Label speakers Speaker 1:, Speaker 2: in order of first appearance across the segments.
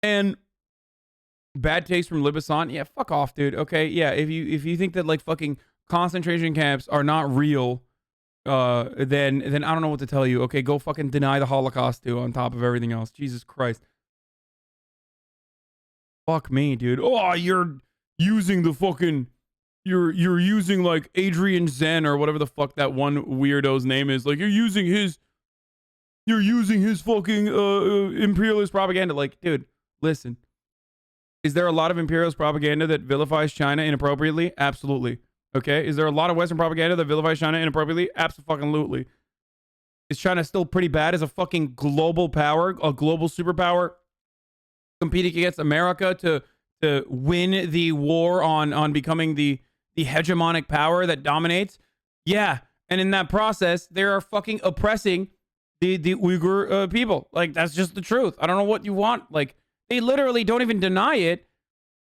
Speaker 1: And bad taste from Libasant. Yeah, fuck off, dude. Okay, yeah. If you think that like fucking concentration camps are not real, then I don't know what to tell you. Okay, go fucking deny the Holocaust too. On top of everything else, Jesus Christ. Fuck me, dude. Oh, you're using the fucking. You're using like Adrian Zen or whatever the fuck that one weirdo's name is. Like you're using his fucking imperialist propaganda. Like, dude, listen. Is there a lot of imperialist propaganda that vilifies China inappropriately? Absolutely. Okay. Is there a lot of Western propaganda that vilifies China inappropriately? Absolutely. Is China still pretty bad as a fucking global power, a global superpower, competing against America to win the war on becoming the hegemonic power that dominates? Yeah. And in that process, they are fucking oppressing the Uyghur people. Like, that's just the truth. I don't know what you want. Like, they literally don't even deny it.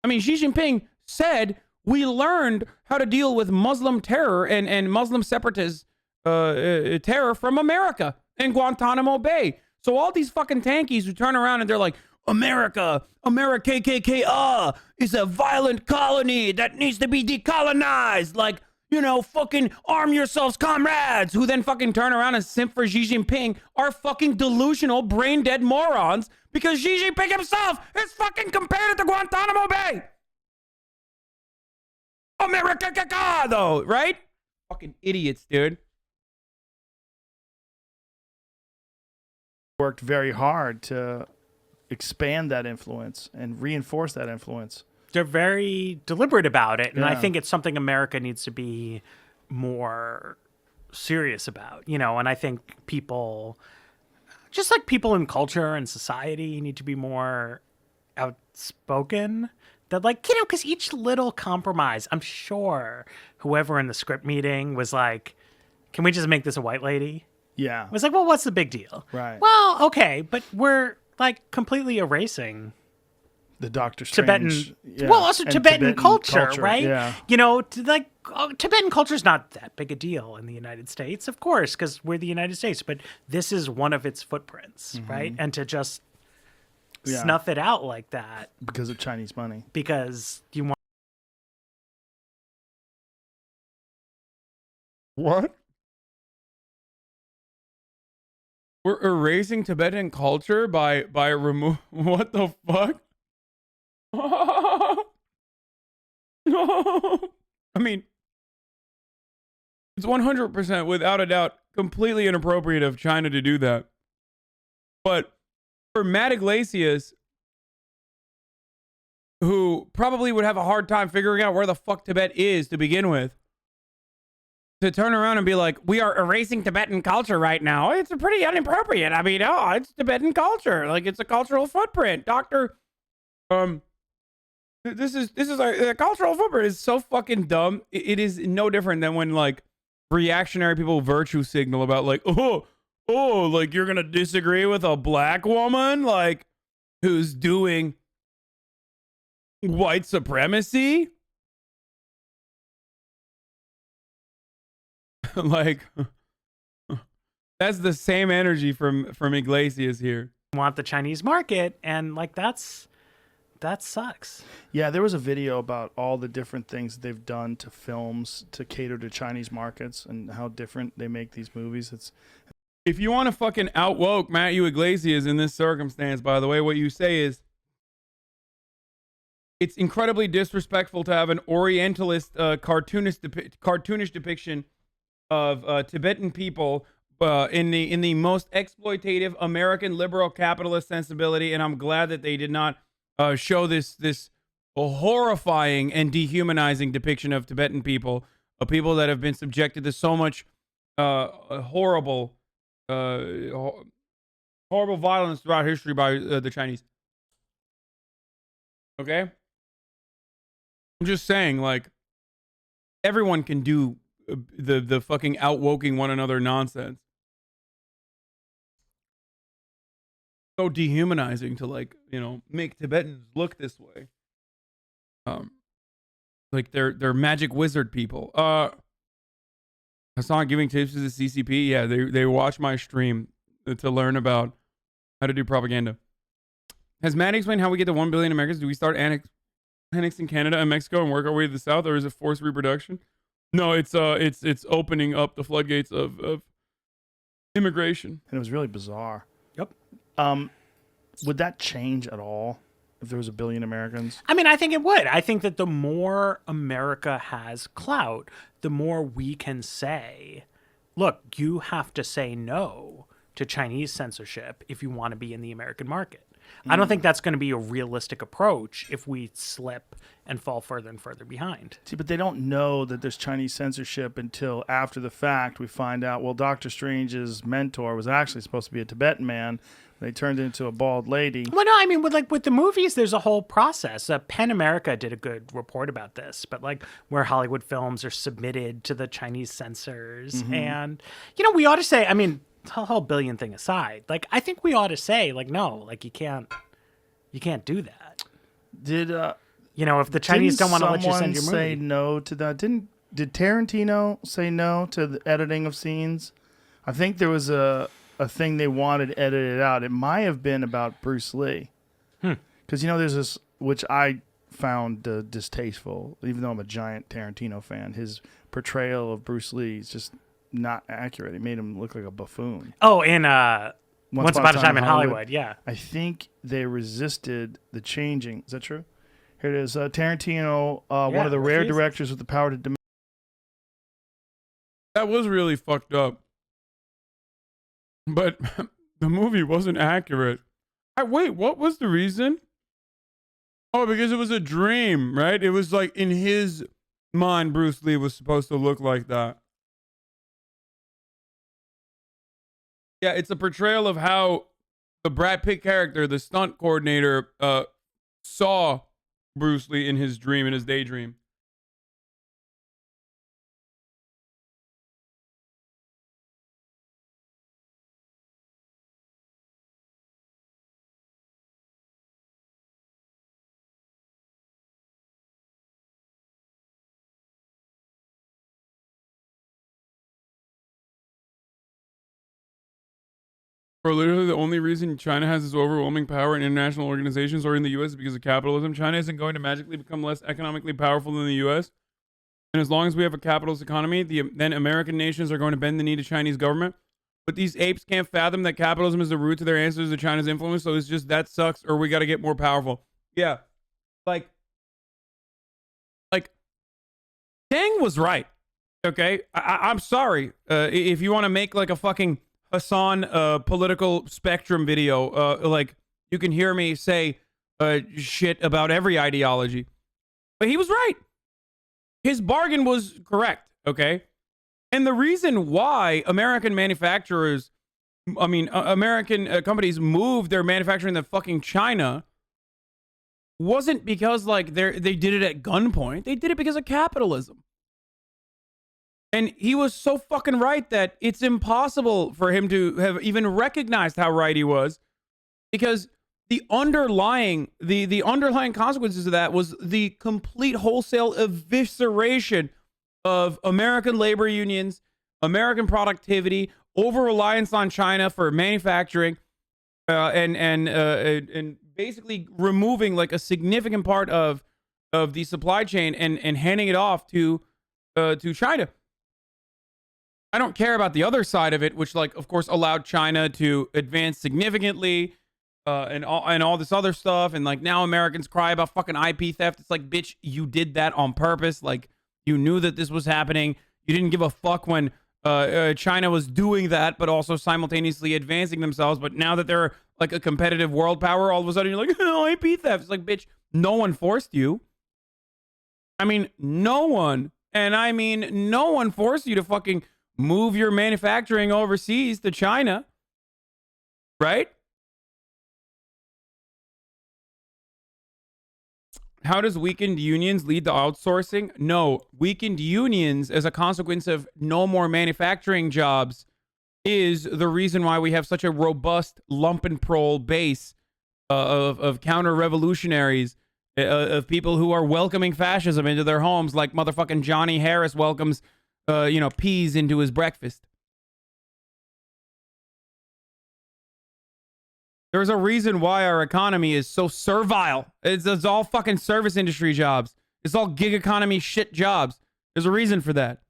Speaker 1: I mean, Xi Jinping said, we learned how to deal with Muslim terror and Muslim separatist terror from America and Guantanamo Bay. So all these fucking tankies who turn around and they're like, America KKK, is a violent colony that needs to be decolonized. Like, you know, fucking arm yourselves, comrades, who then fucking turn around and simp for Xi Jinping are fucking delusional, brain dead morons because Xi Jinping himself is fucking compared it to Guantanamo Bay. America, though, right? Fucking idiots, dude.
Speaker 2: Worked very hard to expand that influence and reinforce that influence.
Speaker 3: They're very deliberate about it, and I think it's something America needs to be more serious about, you know. And I think people, just like people in culture and society, need to be more outspoken. That, like, you know, because each little compromise, I'm sure whoever in the script meeting was like, can we just make this a white lady?
Speaker 2: Yeah.
Speaker 3: It was like, well, what's the big deal?
Speaker 2: Right.
Speaker 3: Well, okay, but we're like completely erasing
Speaker 2: the Doctor Strange.
Speaker 3: Tibetan, well, also Tibetan culture, right?
Speaker 2: Yeah.
Speaker 3: You know, Tibetan culture is not that big a deal in the United States, of course, because we're the United States, but this is one of its footprints, right? And to just snuff it out like that.
Speaker 2: Because of Chinese money.
Speaker 3: Because you want.
Speaker 1: What? We're erasing Tibetan culture by remove. What the fuck? I mean, it's 100% without a doubt completely inappropriate of China to do that. But for Matt Iglesias, who probably would have a hard time figuring out where the fuck Tibet is to begin with, to turn around and be like, we are erasing Tibetan culture right now, it's pretty inappropriate. I mean, it's Tibetan culture. Like, it's a cultural footprint. This is a cultural footprint is so fucking dumb. It is no different than when like reactionary people virtue signal about like, like you're gonna disagree with a black woman like who's doing white supremacy. Like, that's the same energy from Iglesias here.
Speaker 3: Want the Chinese market, and like that sucks.
Speaker 2: Yeah, there was a video about all the different things they've done to films to cater to Chinese markets and how different they make these movies. It's
Speaker 1: if you want to fucking outwoke Matthew Iglesias in this circumstance, by the way, what you say is it's incredibly disrespectful to have an Orientalist cartoonish depiction of Tibetan people in the most exploitative American liberal capitalist sensibility, and I'm glad that they did not show this horrifying and dehumanizing depiction of Tibetan people, of people that have been subjected to so much horrible violence throughout history by the Chinese. Okay, I'm just saying, like, everyone can do the fucking outwoking one another nonsense. So dehumanizing to, like, you know, make Tibetans look this way. Like they're magic wizard people. Hassan giving tips to the CCP. Yeah, they watch my stream to learn about how to do propaganda. Has Matt explained how we get to 1 billion Americans? Do we start annexing Canada and Mexico and work our way to the south, or is it forced reproduction? No, it's opening up the floodgates of immigration.
Speaker 2: And it was really bizarre.
Speaker 3: Yep.
Speaker 2: Would that change at all if there was 1 billion Americans?
Speaker 3: I mean, I think it would. I think that the more America has clout, the more we can say, look, you have to say no to Chinese censorship if you want to be in the American market. I don't think that's going to be a realistic approach if we slip and fall further and further behind.
Speaker 2: See, but they don't know that there's Chinese censorship until after the fact. We find out, well, Doctor Strange's mentor was actually supposed to be a Tibetan man. They turned into a bald lady.
Speaker 3: Well, no, I mean, with the movies, there's a whole process. Pen America did a good report about this, but like where Hollywood films are submitted to the Chinese censors. And, we ought to say, I mean, the whole billion thing aside, like, I think we ought to say, like, no, like, you can't do that.
Speaker 2: Did
Speaker 3: if the Chinese don't want to let you send your movie.
Speaker 2: Say no to that? Did Tarantino say no to the editing of scenes? I think there was a thing they wanted edited out. It might have been about Bruce Lee. Because, there's this, which I found distasteful, even though I'm a giant Tarantino fan. His portrayal of Bruce Lee is just not accurate. It made him look like a buffoon.
Speaker 3: Oh, in Once Upon a Time in Hollywood, yeah.
Speaker 2: I think they resisted the changing. Is that true? Here it is. Tarantino, one of the rare directors with the power to demand.
Speaker 1: That was really fucked up. But the movie wasn't accurate. Wait, what was the reason? Oh, because it was a dream, right? It was like in his mind, Bruce Lee was supposed to look like that. Yeah, it's a portrayal of how the Brad Pitt character, the stunt coordinator, saw Bruce Lee in his dream, in his daydream. For literally the only reason China has this overwhelming power in international organizations or in the U.S. is because of capitalism. China isn't going to magically become less economically powerful than the U.S. And as long as we have a capitalist economy, then American nations are going to bend the knee to Chinese government. But these apes can't fathom that capitalism is the root to their answers to China's influence. So it's just that sucks, or we got to get more powerful. Yeah, like Dang was right. Okay, I'm sorry if you want to make like a fucking Hassan political spectrum video, like you can hear me say shit about every ideology, but he was right. His bargain was correct. Okay, and the reason why American manufacturers, American companies moved their manufacturing to fucking China wasn't because like they did it at gunpoint. They did it because of capitalism. And he was so fucking right that it's impossible for him to have even recognized how right he was, because the underlying consequences of that was the complete wholesale evisceration of American labor unions, American productivity, over-reliance on China for manufacturing, and basically removing like a significant part of the supply chain and handing it off to China. I don't care about the other side of it, which, like, of course, allowed China to advance significantly, and all this other stuff. And like now Americans cry about fucking IP theft. It's like, bitch, you did that on purpose. Like, you knew that this was happening. You didn't give a fuck when China was doing that, but also simultaneously advancing themselves. But now that they're like a competitive world power, all of a sudden you're like, oh, IP theft. It's like, bitch, no one forced you. I mean, no one forced you to fucking move your manufacturing overseas to China, right? How does weakened unions lead to outsourcing? No, weakened unions as a consequence of no more manufacturing jobs is the reason why we have such a robust lumpenproll base of counter-revolutionaries, of people who are welcoming fascism into their homes, like motherfucking Johnny Harris welcomes peas into his breakfast. There's a reason why our economy is so servile. It's all fucking service industry jobs. It's all gig economy shit jobs. There's a reason for that.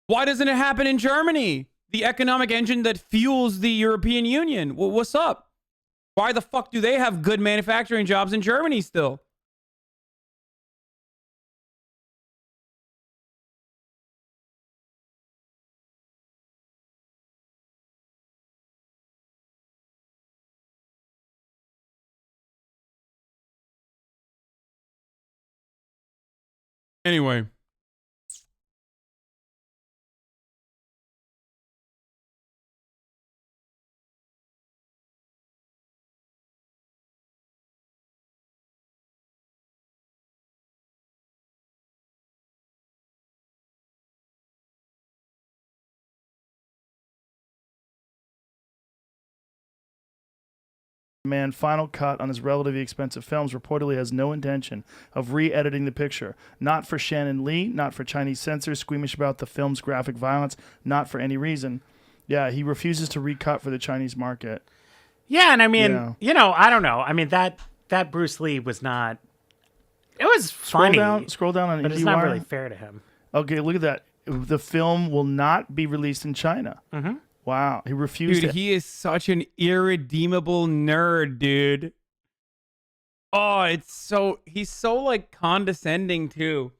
Speaker 1: Why doesn't it happen in Germany? The economic engine that fuels the European Union. Well, what's up? Why the fuck do they have good manufacturing jobs in Germany still? Anyway.
Speaker 2: Man, final cut on his relatively expensive films reportedly has no intention of re-editing the picture. Not for Shannon Lee, not for Chinese censors squeamish about the film's graphic violence, not for any reason. Yeah, he refuses to recut for the Chinese market.
Speaker 3: Yeah, and I mean, you know, I don't know. I mean, that Bruce Lee was not. It was funny.
Speaker 2: Scroll down on
Speaker 3: but it's not really fair to him.
Speaker 2: Okay, look at that. The film will not be released in China.
Speaker 3: Mm-hmm.
Speaker 2: Wow, he refused.
Speaker 1: Dude, he is such an irredeemable nerd, dude. Oh, he's so like condescending too.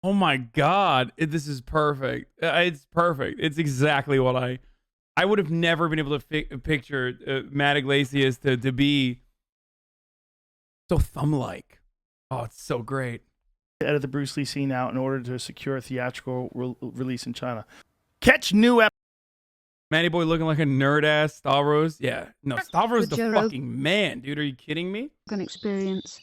Speaker 1: Oh my God, this is perfect. It's perfect. It's exactly what I would have never been able to picture Matt Iglesias to be so thumb-like. Oh, it's so great.
Speaker 2: Edit the Bruce Lee scene out in order to secure a theatrical release in China. Catch new episodes.
Speaker 1: Manny Boy looking like a nerd-ass Stavros. Yeah. No, Stavros the fucking man, dude. Are you kidding me?
Speaker 4: An experience.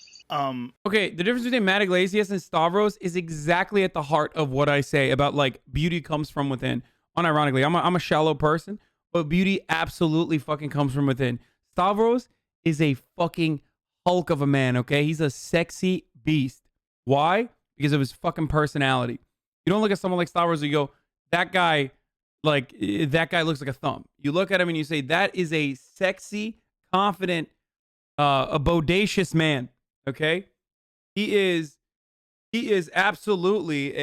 Speaker 1: Okay, the difference between Matt Iglesias and Stavros is exactly at the heart of what I say about, like, beauty comes from within. Unironically, I'm a shallow person, but beauty absolutely fucking comes from within. Stavros is a fucking hulk of a man, okay? He's a sexy beast. Why? Because of his fucking personality. You don't look at someone like Stavros and you go, that guy looks like a thumb. You look at him and you say, that is a sexy, confident, a bodacious man. Okay? He is absolutely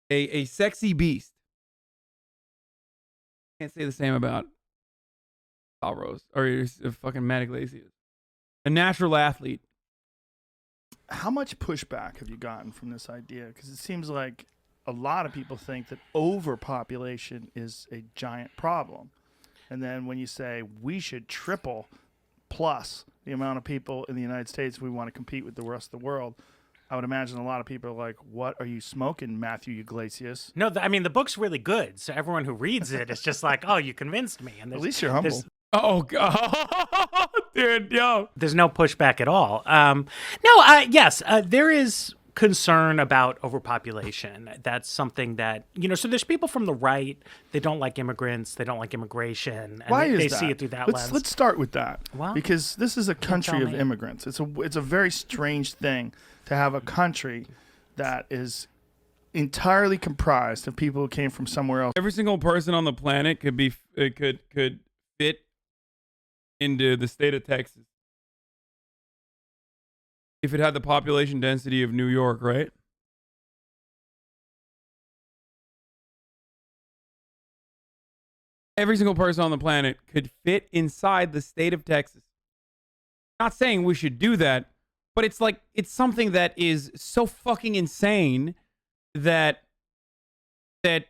Speaker 1: a sexy beast. Can't say the same about Stavros or fucking Matt Iglesias. A natural athlete.
Speaker 2: How much pushback have you gotten from this idea? Because it seems like a lot of people think that overpopulation is a giant problem. And then when you say we should triple plus the amount of people in the United States we want to compete with the rest of the world, I would imagine a lot of people are like, what are you smoking, Matthew Iglesias?
Speaker 3: No, I mean, the book's really good. So everyone who reads it is just like, oh, you convinced me. And
Speaker 2: at least you're humble.
Speaker 1: Oh, God. Dude, yo.
Speaker 3: There's no pushback at all. Yes, there is concern about overpopulation. That's something that, you know, so there's people from the right, they don't like immigrants, they don't like immigration. And
Speaker 2: Why
Speaker 3: they
Speaker 2: is that?
Speaker 3: see it through that lens.
Speaker 2: Let's start with that.
Speaker 3: Well,
Speaker 2: because this is a country of immigrants. It's a very strange thing to have a country that is entirely comprised of people who came from somewhere else.
Speaker 1: Every single person on the planet could fit into the state of Texas. If it had the population density of New York, right? Every single person on the planet could fit inside the state of Texas. Not saying we should do that, but it's like, it's something that is so fucking insane that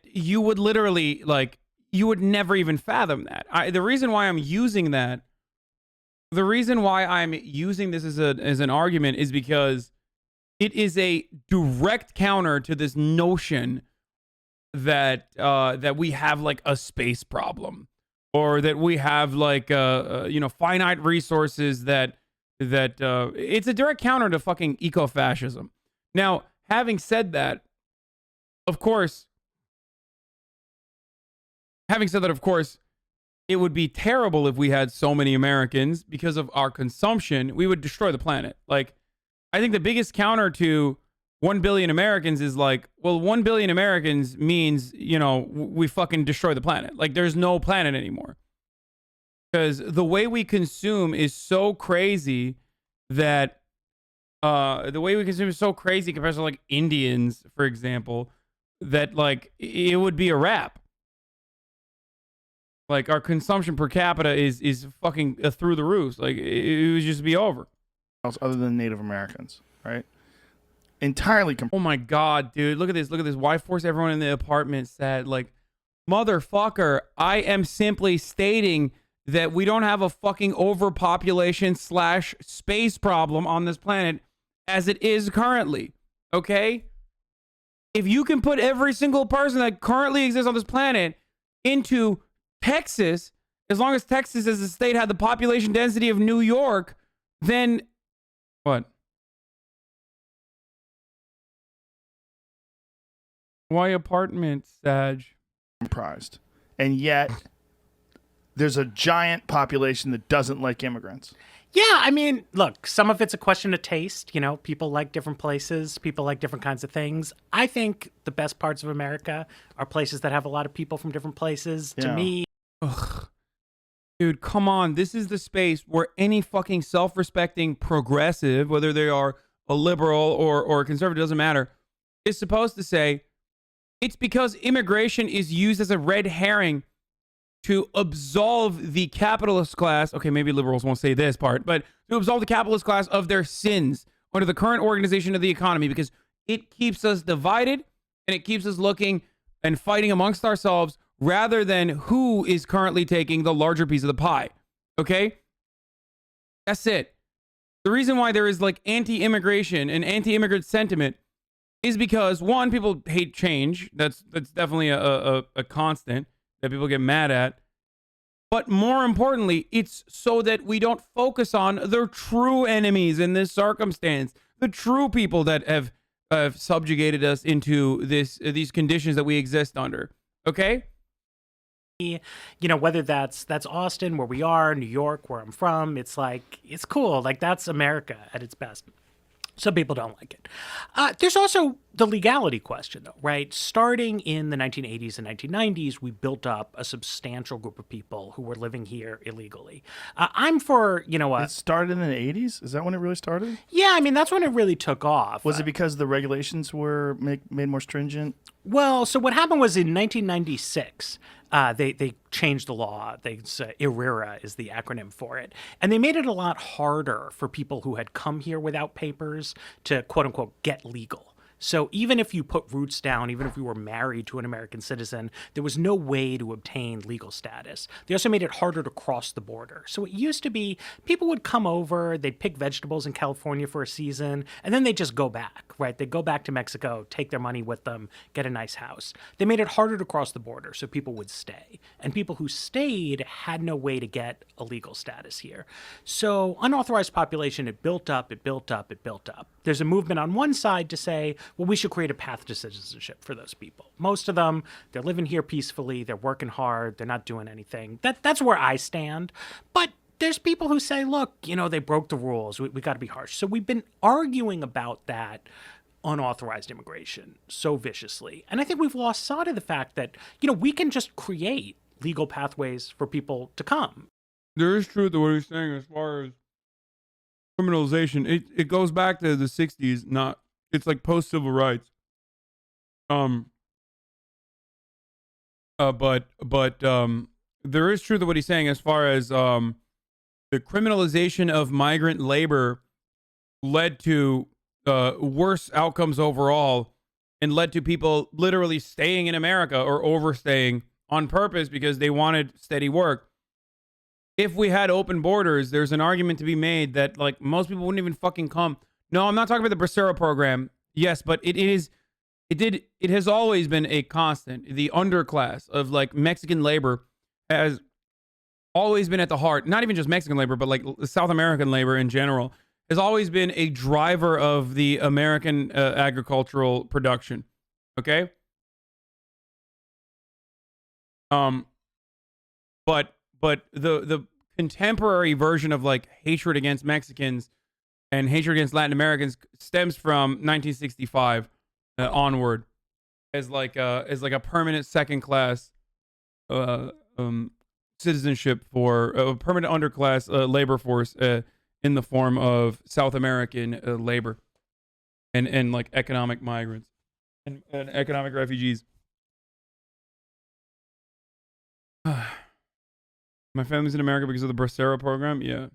Speaker 1: you would literally, like, you would never even fathom that. The reason why I'm using that, the reason why I'm using this as an argument is because it is a direct counter to this notion that we have like a space problem, or that we have like finite resources that it's a direct counter to fucking eco-fascism. Now, having said that, of course, it would be terrible if we had so many Americans. Because of our consumption, we would destroy the planet. Like, I think the biggest counter to 1 billion Americans is like, well, 1 billion Americans means, we fucking destroy the planet. Like, there's no planet anymore. Because the way we consume is so crazy that compared to like Indians, for example, that like it would be a wrap. Like our consumption per capita is fucking through the roof. Like it would just be over.
Speaker 2: Other than Native Americans, right? Entirely.
Speaker 1: Oh my god, dude! Look at this! Look at this! Why force everyone in the apartment said like, motherfucker? I am simply stating that we don't have a fucking overpopulation / space problem on this planet as it is currently. Okay? If you can put every single person that currently exists on this planet into Texas, as long as Texas as a state had the population density of New York, then what? Why apartments, Sag?
Speaker 2: Comprised. And yet there's a giant population that doesn't like immigrants.
Speaker 3: Yeah, I mean, look, some of it's a question of taste. People like different places. People like different kinds of things. I think the best parts of America are places that have a lot of people from different places.
Speaker 2: Yeah.
Speaker 3: To me,
Speaker 1: ugh. Dude, come on. This is the space where any fucking self-respecting progressive, whether they are a liberal or a conservative, doesn't matter, is supposed to say, it's because immigration is used as a red herring to absolve the capitalist class. Okay, maybe liberals won't say this part, but to absolve the capitalist class of their sins under the current organization of the economy, because it keeps us divided and it keeps us looking and fighting amongst ourselves rather than who is currently taking the larger piece of the pie. Okay? That's it. The reason why there is like anti-immigration and anti-immigrant sentiment is because, one, people hate change. That's definitely a constant that people get mad at. But more importantly, it's so that we don't focus on the true enemies in this circumstance, the true people that have subjugated us into these conditions that we exist under. Okay?
Speaker 3: Whether that's Austin, where we are, New York, where I'm from, it's like, it's cool. Like, that's America at its best. Some people don't like it. There's also the legality question, though, right? Starting in the 1980s and 1990s, we built up a substantial group of people who were living here illegally. I'm for,
Speaker 2: It started in the 80s? Is that when it really started?
Speaker 3: Yeah, I mean, that's when it really took off.
Speaker 2: Was it because the regulations were made more stringent?
Speaker 3: Well, so what happened was in 1996, they changed the law. IRERA is the acronym for it. And they made it a lot harder for people who had come here without papers to, quote unquote, get legal. So even if you put roots down, even if you were married to an American citizen, there was no way to obtain legal status. They also made it harder to cross the border. So it used to be people would come over, they'd pick vegetables in California for a season, and then they'd just go back, right? They'd go back to Mexico, take their money with them, get a nice house. They made it harder to cross the border so people would stay. And people who stayed had no way to get a legal status here. So unauthorized population, it built up, it built up, it built up. There's a movement on one side to say, well, we should create a path to citizenship for those people. Most of them, they're living here peacefully, they're working hard, they're not doing anything. That's where I stand. But there's people who say, look, they broke the rules. We got to be harsh. So we've been arguing about that unauthorized immigration so viciously. And I think we've lost sight of the fact that, we can just create legal pathways for people to come.
Speaker 1: There is truth to what he's saying as far as criminalization. It goes back to the 60s, it's like post-civil rights. But there is truth to what he's saying as far as the criminalization of migrant labor led to worse outcomes overall and led to people literally staying in America or overstaying on purpose because they wanted steady work. If we had open borders, there's an argument to be made that like most people wouldn't even fucking come. No, I'm not talking about the Bracero program. Yes, but it has always been a constant. The underclass of like Mexican labor has always been at the heart, not even just Mexican labor, but like South American labor in general, has always been a driver of the American agricultural production. Okay? But the contemporary version of like hatred against Mexicans and hatred against Latin Americans stems from 1965 onward as like a permanent second class citizenship for a permanent underclass labor force in the form of South American labor and like economic migrants and economic refugees. My family's in America because of the Bracero program. Yeah.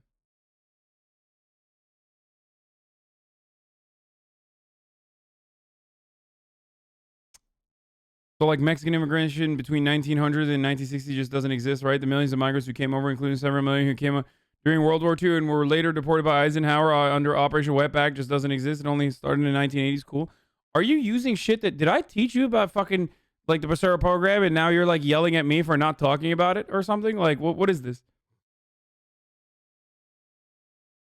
Speaker 1: So, like, Mexican immigration between 1900 and 1960 just doesn't exist, right? The millions of migrants who came over, including several million who came during World War II and were later deported by Eisenhower under Operation Wetback, just doesn't exist. It only started in the 1980s. Cool. Are you using shit that... Did I teach you about fucking, like, the Bracero program, and now you're, like, yelling at me for not talking about it or something? Like, what is this?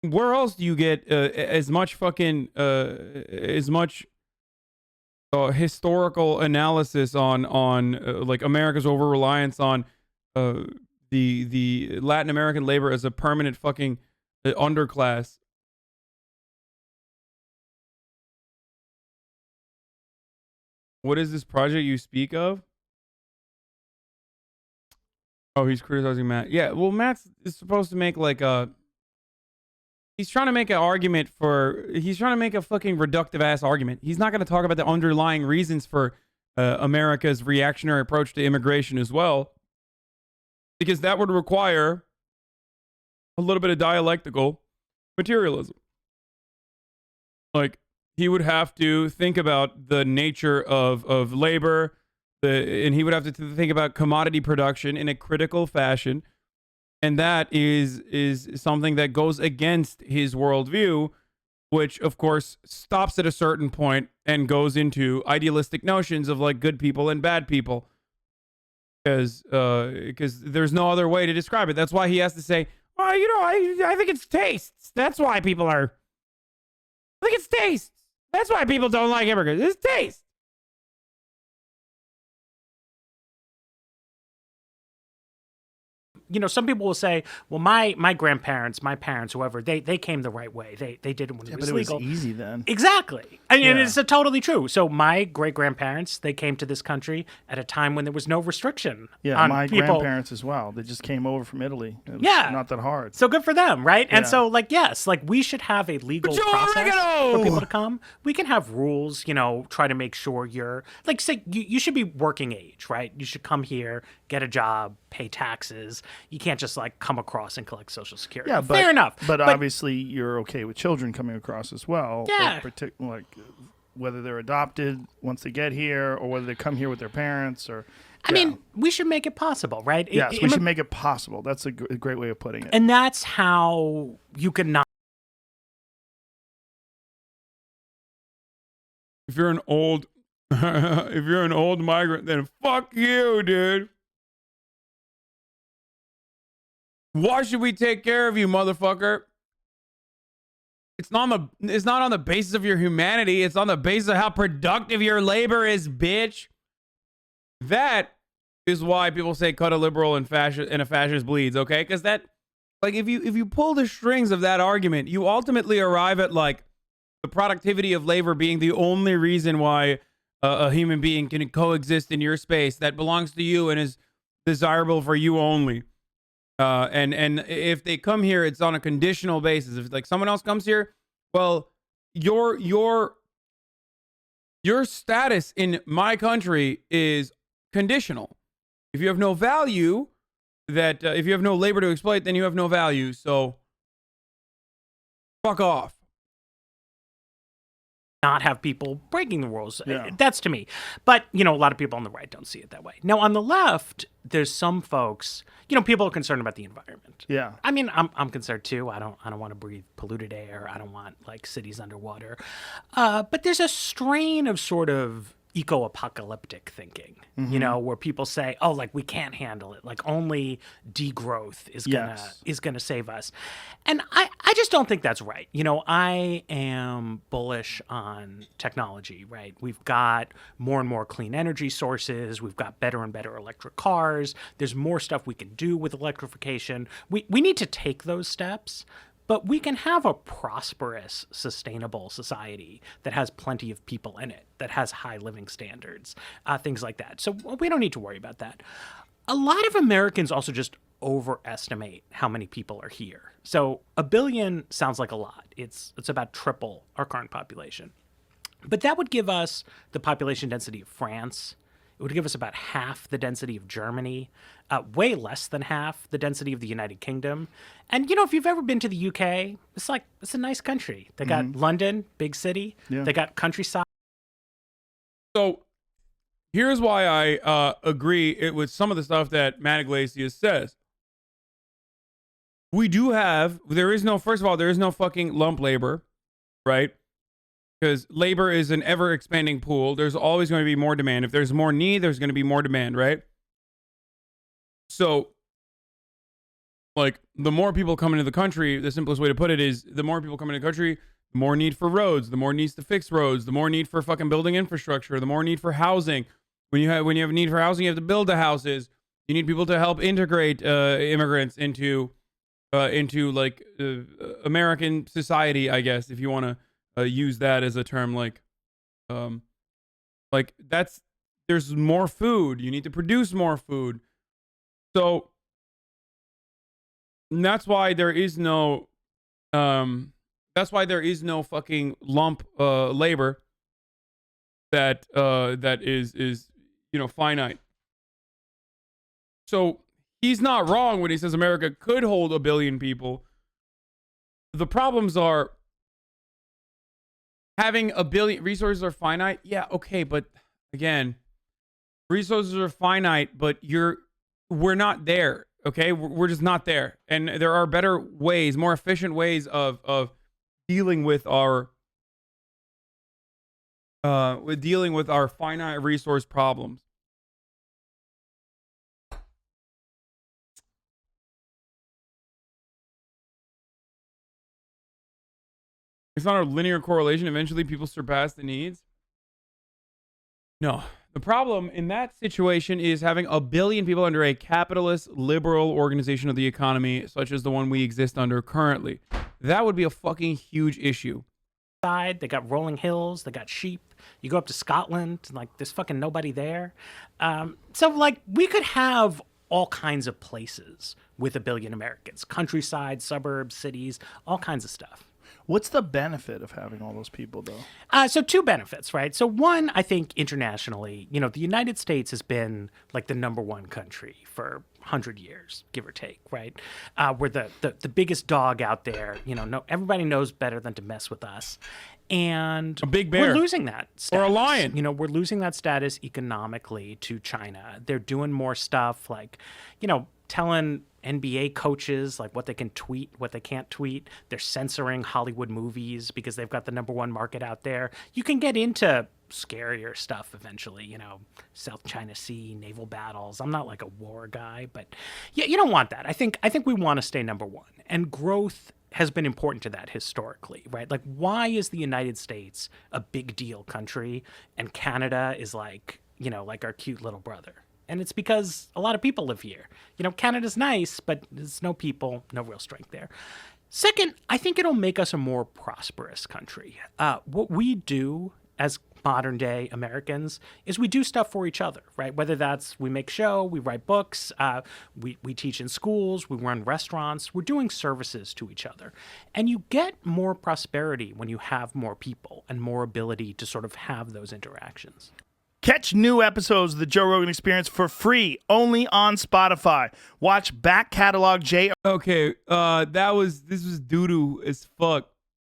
Speaker 1: Where else do you get as much fucking... as much... historical analysis on like America's over reliance on the Latin American labor as a permanent fucking underclass. What is this project you speak of? Oh, he's criticizing Matt. Yeah, well, Matt's is supposed to make like a... He's trying to make an argument for... He's trying to make a fucking reductive ass argument. He's not going to talk about the underlying reasons for America's reactionary approach to immigration as well, because that would require a little bit of dialectical materialism. Like, he would have to think about the nature of labor, and he would have to think about commodity production in a critical fashion. And that is something that goes against his worldview, which, of course, stops at a certain point and goes into idealistic notions of, like, good people and bad people. Because there's no other way to describe it. That's why he has to say, well, you know, I think it's tastes. That's why people are... I think it's tastes. That's why people don't like immigrants. It's taste.
Speaker 3: You know, some people will say, well, my grandparents, my parents, whoever, they came the right way. They did it when it was legal.
Speaker 2: But it was easy then.
Speaker 3: Exactly. And it's totally true. So my great-grandparents, they came to this country at a time when there was no restriction on
Speaker 2: my
Speaker 3: people.
Speaker 2: grandparents as well. They just came over from Italy. It was not that hard.
Speaker 3: So good for them, right?
Speaker 2: Yeah.
Speaker 3: And so, like, yes, like, we should have a legal process for people to come. We can have rules, you know, try to make sure you're, like, say, you should be working age, right? You should come here, get a job, pay taxes. You can't just, like, come across and collect Social Security.
Speaker 2: Yeah,
Speaker 3: fair enough.
Speaker 2: But obviously, you're okay with children coming across as well.
Speaker 3: Yeah.
Speaker 2: Like whether they're adopted once they get here or whether they come here with their parents or...
Speaker 3: I mean, we should make it possible, right?
Speaker 2: Yes, we should make it possible. That's a great way of putting it.
Speaker 3: And that's how you can not...
Speaker 1: If you're an old... if you're an old migrant, then fuck you, dude. Why should we take care of you, motherfucker? It's not on the basis of your humanity. It's on the basis of how productive your labor is, bitch. That is why people say cut a liberal and a fascist bleeds, okay? Because that, like, if you pull the strings of that argument, you ultimately arrive at, like, the productivity of labor being the only reason why a human being can coexist in your space that belongs to you and is desirable for you only. And if they come here, it's on a conditional basis. If, like, someone else comes here, well, your status in my country is conditional. If you have no value, if you have no labor to exploit, then you have no value. So, fuck off.
Speaker 3: Not have people breaking the rules. Yeah. That's to me. But, you know, a lot of people on the right don't see it that way. Now, on the left, there's some folks, you know, people are concerned about the environment.
Speaker 2: Yeah.
Speaker 3: I mean, I'm concerned too. I don't want to breathe polluted air. I don't want, like, cities underwater. But there's a strain of sort of eco-apocalyptic thinking, you know, where people say, oh, like, we can't handle it. Like, only degrowth is gonna save us. And I just don't think that's right. You know, I am bullish on technology, right? We've got more and more clean energy sources. We've got better and better electric cars. There's more stuff we can do with electrification. We need to take those steps. but we can have a prosperous, sustainable society that has plenty of people in it, that has high living standards, things like that. So we don't need to worry about that. A lot of Americans also just overestimate how many people are here. So 1 billion sounds like a lot. It's about triple our current population. But that would give us the population density of France. It would give us about half the density of Germany, way less than half the density of the United Kingdom. And, if you've ever been to the UK, it's a nice country. They got London, big city. Yeah. They got countryside.
Speaker 1: So here's why I agree with some of the stuff that Matt Iglesias says. There is no fucking lump labor, right? Because labor is an ever expanding pool. There's always going to be more demand. If there's more need, there's going to be more demand, right? So, like, the more people come into the country, the simplest way to put it is the more people come into the country, the more need for roads, the more needs to fix roads, the more need for fucking building infrastructure, the more need for housing. When you have a need for housing, you have to build the houses. You need people to help integrate immigrants into American society, I guess, if you want to use that as a term. There's more food. You need to produce more food. So that's why there is no fucking lump labor that is finite. So he's not wrong when he says America could hold 1 billion people. The problems are having 1 billion resources are finite. Yeah, okay, but again, resources are finite, but we're not there. Okay, we're just not there, and there are better ways, more efficient ways of dealing with our finite resource problems. It's not a linear correlation. Eventually, people surpass the needs. No. The problem in that situation is having 1 billion people under a capitalist, liberal organization of the economy, such as the one we exist under currently. That would be a fucking huge issue.
Speaker 3: They got rolling hills. They got sheep. You go up to Scotland, like, there's fucking nobody there. So, like, we could have all kinds of places with 1 billion Americans. Countryside, suburbs, cities, all kinds of stuff.
Speaker 2: What's the benefit of having all those people, though?
Speaker 3: So 2 benefits, right? So one, I think internationally, the United States has been like the #1 country for 100 years, give or take, right? We're the biggest dog out there. Everybody knows better than to mess with us. And
Speaker 1: a big bear.
Speaker 3: We're losing that status.
Speaker 1: Or a lion.
Speaker 3: We're losing that status economically to China. They're doing more stuff like, telling NBA coaches like what they can tweet, what they can't tweet. They're censoring Hollywood movies because they've got the #1 market out there. You can get into scarier stuff eventually, South China Sea, naval battles. I'm not like a war guy, but yeah, you don't want that. I think we want to stay #1, and growth has been important to that historically, right? Like, why is the United States a big deal country and Canada is like our cute little brother? And it's because a lot of people live here. Canada's nice, but there's no people, no real strength there. Second, I think it'll make us a more prosperous country. What we do as modern day Americans is we do stuff for each other, right? Whether that's we make show, we write books, we teach in schools, we run restaurants, we're doing services to each other. And you get more prosperity when you have more people and more ability to sort of have those interactions.
Speaker 2: Catch new episodes of the Joe Rogan Experience for free, only on Spotify. Watch back catalog J.
Speaker 1: Okay, this was doo-doo as fuck.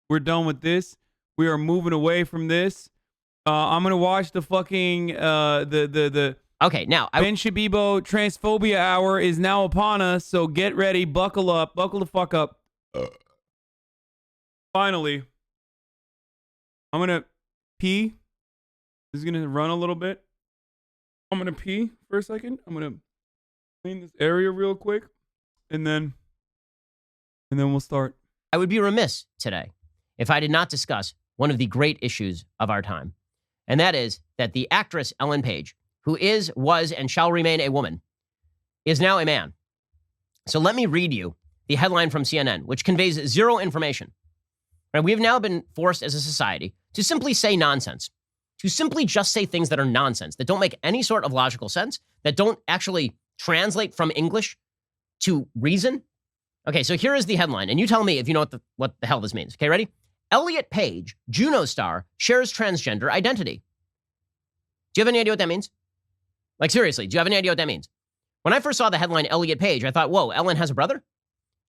Speaker 1: We're done with this. We are moving away from this. I'm gonna watch the fucking the
Speaker 4: Okay, now
Speaker 1: Ben Shabibo transphobia hour is now upon us, so get ready, buckle up, buckle the fuck up. Finally, I'm gonna pee. This is gonna run a little bit. I'm gonna pee for a second. I'm gonna clean this area real quick, and then we'll start.
Speaker 4: I would be remiss today if I did not discuss one of the great issues of our time, and that is that the actress Ellen Page, who is, was, and shall remain a woman, is now a man. So let me read you the headline from CNN, which conveys zero information. Right? We have now been forced as a society to simply say nonsense, to simply just say things that are nonsense, that don't make any sort of logical sense, that don't actually translate from English to reason. Okay, so here is the headline, and you tell me if you know what the hell this means. Okay, ready? Elliot Page, Juno star, shares transgender identity. Do you have any idea what that means? Like, seriously, do you have any idea what that means? When I first saw the headline Elliot Page, I thought, whoa, Ellen has a brother?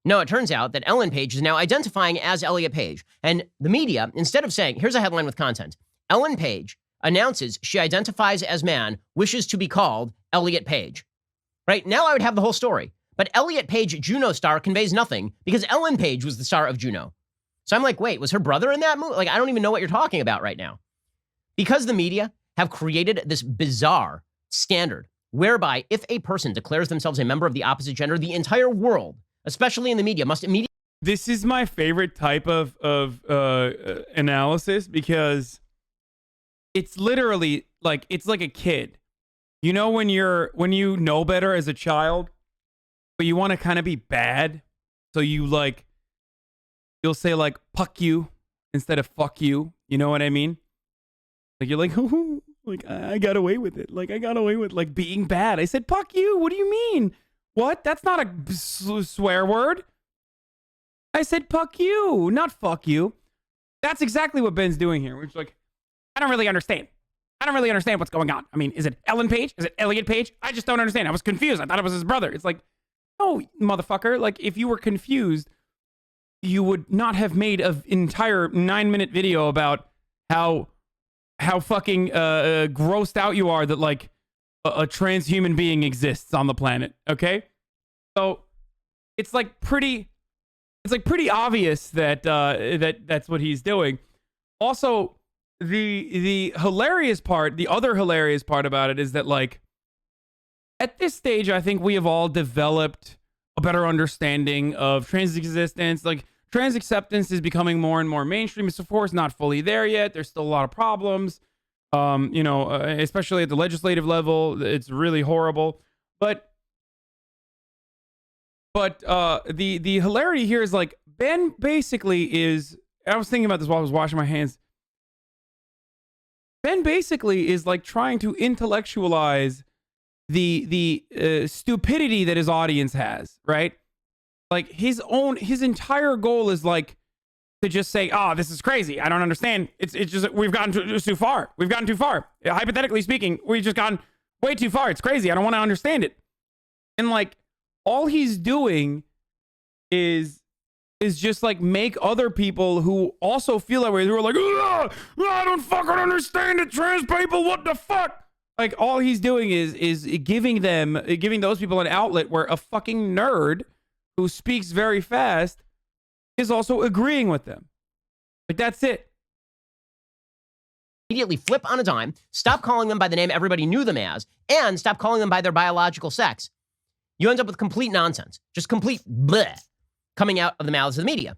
Speaker 4: No, it turns out that Ellen Page is now identifying as Elliot Page. And the media, instead of saying, here's a headline with content, Ellen Page announces she identifies as man, wishes to be called Elliot Page. Right? Now I would have the whole story. But Elliot Page, Juno star, conveys nothing because Ellen Page was the star of Juno. So I'm like, wait, was her brother in that movie? Like, I don't even know what you're talking about right now. Because the media have created this bizarre standard whereby if a person declares themselves a member of the opposite gender, the entire world, especially in the media, must immediately...
Speaker 1: This is my favorite type of analysis because it's literally like, it's like a kid. You know, when you know better as a child, but you want to kind of be bad. So you'll say like, puck you instead of fuck you. You know what I mean? Like, you're like, ooh, like, I got away with it. Like, I got away with, like, being bad. I said, puck you. What do you mean? What? That's not a swear word. I said, puck you, not fuck you. That's exactly what Ben's doing here. Which, like, I don't really understand. I don't really understand what's going on. I mean, is it Ellen Page? Is it Elliot Page? I just don't understand. I was confused. I thought it was his brother. It's like, no, motherfucker. Like, if you were confused, you would not have made an entire 9-minute video about how fucking grossed out you are that, like, a transhuman being exists on the planet. Okay, so it's like pretty obvious that that's what he's doing. Also, the hilarious part, the other hilarious part about it is that, like, at this stage, I think we have all developed a better understanding of trans existence. Like, trans acceptance is becoming more and more mainstream. It's, of course, not fully there yet. There's still a lot of problems, especially at the legislative level. It's really horrible. But the hilarity here is, like, Ben basically is... I was thinking about this while I was washing my hands. Ben basically is, like, trying to intellectualize the stupidity that his audience has, right? Like, his entire goal is, like, to just say, oh, this is crazy. I don't understand. It's just, we've gotten too far. We've gotten too far. Hypothetically speaking, we've just gotten way too far. It's crazy. I don't want to understand it. And, like, all he's doing is just, like, make other people who also feel that way, who are like, I don't fucking understand it, trans people, what the fuck? Like, all he's doing is giving those people an outlet where a fucking nerd who speaks very fast is also agreeing with them. Like, that's it.
Speaker 4: Immediately flip on a dime, stop calling them by the name everybody knew them as, and stop calling them by their biological sex. You end up with complete nonsense, just complete bleh, coming out of the mouths of the media.